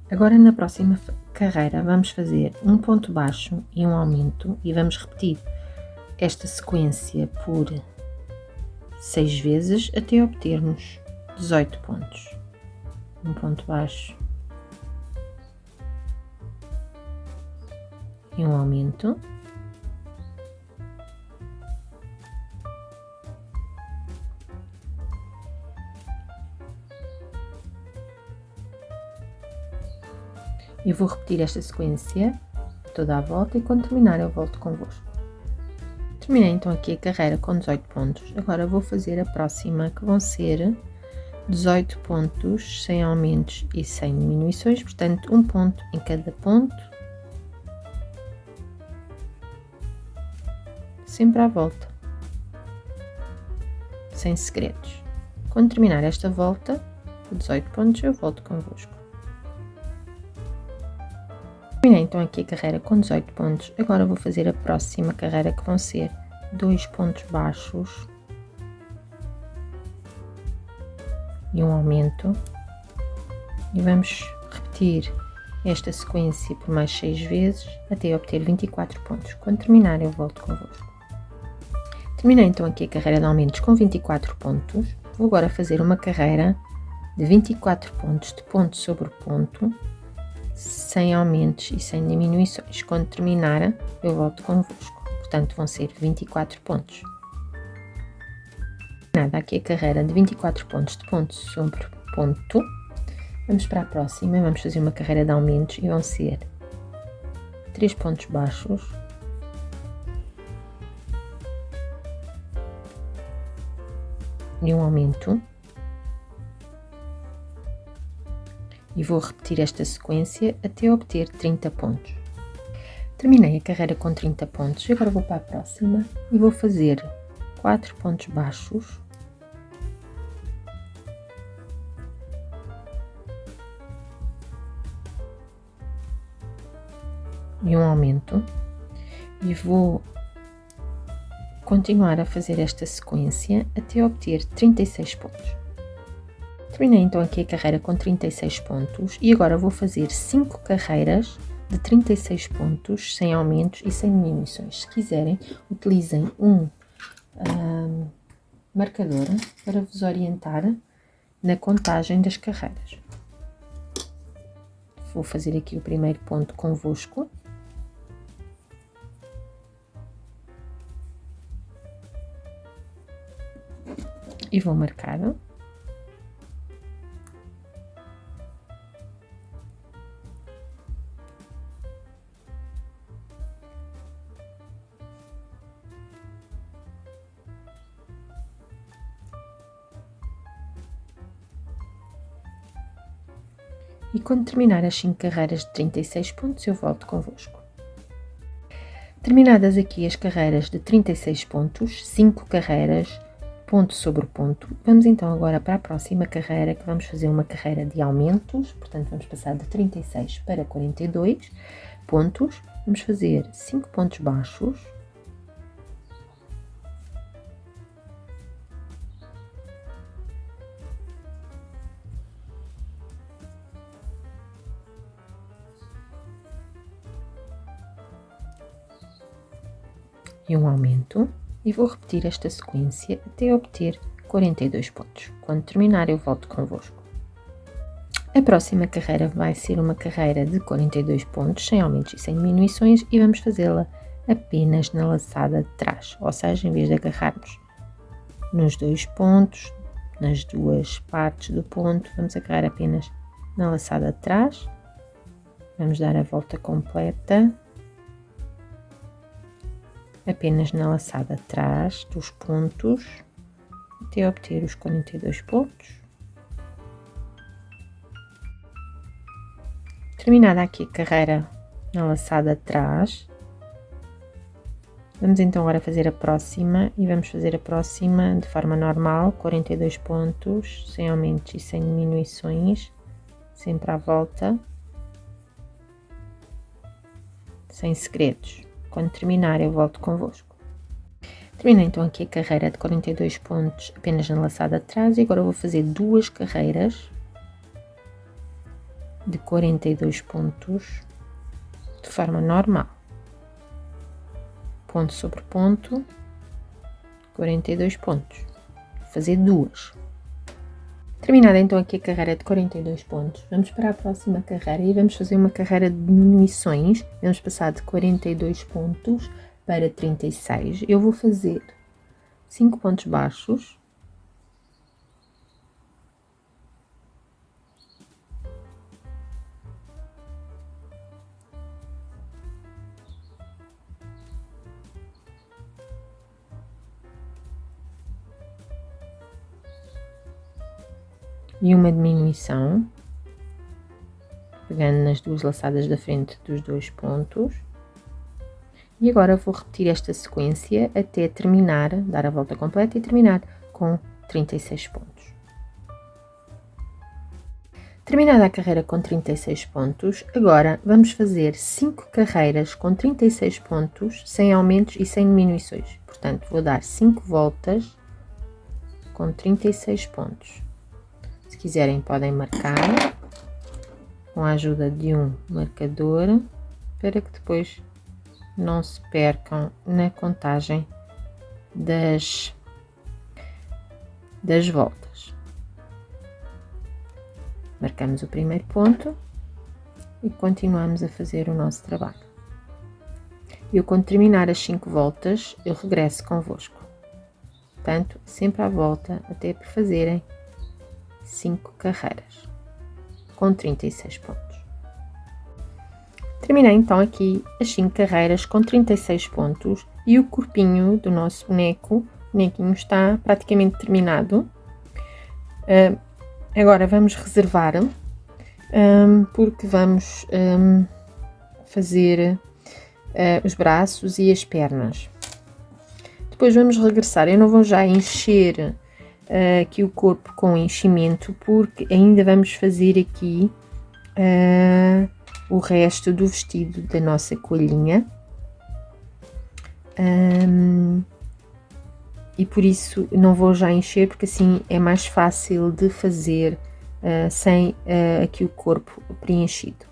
Agora na próxima carreira vamos fazer um ponto baixo e um aumento e vamos repetir esta sequência por 6 vezes até obtermos 18 pontos. Um ponto baixo e um aumento. Eu vou repetir esta sequência toda a volta e quando terminar eu volto convosco. Terminei então aqui a carreira com 18 pontos. Agora vou fazer a próxima, que vão ser 18 pontos sem aumentos e sem diminuições, portanto um ponto em cada ponto, sempre à volta, sem segredos. Quando terminar esta volta de 18 pontos eu volto convosco. Terminei então aqui a carreira com 18 pontos, agora vou fazer a próxima carreira, que vão ser 2 pontos baixos e um aumento, e vamos repetir esta sequência por mais 6 vezes até obter 24 pontos. Quando terminar eu volto convosco. Terminei então aqui a carreira de aumentos com 24 pontos, vou agora fazer uma carreira de 24 pontos de ponto sobre ponto, sem aumentos e sem diminuições. Quando terminar eu volto convosco, portanto vão ser 24 pontos. Terminada aqui a carreira de 24 pontos de ponto sobre ponto, vamos para a próxima, vamos fazer uma carreira de aumentos e vão ser 3 pontos baixos e um aumento. E vou repetir esta sequência até obter 30 pontos. Terminei a carreira com 30 pontos, agora vou para a próxima e vou fazer 4 pontos baixos e um aumento, e vou continuar a fazer esta sequência até obter 36 pontos. Terminei então aqui a carreira com 36 pontos e agora vou fazer 5 carreiras de 36 pontos sem aumentos e sem diminuições. Se quiserem, utilizem um marcador para vos orientar na contagem das carreiras. Vou fazer aqui o primeiro ponto convosco. E vou marcar. E quando terminar as 5 carreiras de 36 pontos, eu volto convosco. Terminadas aqui as carreiras de 36 pontos, 5 carreiras, ponto sobre ponto, vamos então agora para a próxima carreira, que vamos fazer uma carreira de aumentos, portanto vamos passar de 36 para 42 pontos, vamos fazer 5 pontos baixos, e um aumento, e vou repetir esta sequência até obter 42 pontos. Quando terminar eu volto convosco. A próxima carreira vai ser uma carreira de 42 pontos, sem aumentos e sem diminuições, e vamos fazê-la apenas na laçada de trás, ou seja, em vez de agarrarmos nos 2 pontos, nas 2 partes do ponto, vamos agarrar apenas na laçada de trás, vamos dar a volta completa, apenas na laçada atrás dos pontos, até obter os 42 pontos. Terminada aqui a carreira na laçada atrás, vamos então agora fazer a próxima, e vamos fazer a próxima de forma normal, 42 pontos, sem aumentos e sem diminuições, sempre à volta, sem segredos. Quando terminar eu volto convosco. Terminei então aqui a carreira de 42 pontos apenas na laçada atrás, e agora vou fazer 2 carreiras de 42 pontos de forma normal. Ponto sobre ponto, 42 pontos. Vou fazer 2. Terminada então aqui a carreira de 42 pontos, vamos para a próxima carreira e vamos fazer uma carreira de diminuições. Vamos passar de 42 pontos para 36. Eu vou fazer 5 pontos baixos. E uma diminuição, pegando nas duas laçadas da frente dos 2 pontos. E agora vou repetir esta sequência até terminar, dar a volta completa e terminar com 36 pontos. Terminada a carreira com 36 pontos, agora vamos fazer 5 carreiras com 36 pontos, sem aumentos e sem diminuições. Portanto, vou dar 5 voltas com 36 pontos. Se quiserem, podem marcar com a ajuda de um marcador para que depois não se percam na contagem das voltas. Marcamos o primeiro ponto e continuamos a fazer o nosso trabalho. Eu, quando terminar as 5 voltas, eu regresso convosco. Portanto, sempre à volta até por fazerem 5 carreiras com 36 pontos. Terminei então aqui as 5 carreiras com 36 pontos e o corpinho do nosso bonequinho está praticamente terminado. Agora vamos reservar, porque vamos fazer os braços e as pernas. Depois vamos regressar. Eu não vou já encher aqui o corpo com enchimento, porque ainda vamos fazer aqui o resto do vestido da nossa coelhinha, e por isso não vou já encher, porque assim é mais fácil de fazer sem aqui o corpo preenchido.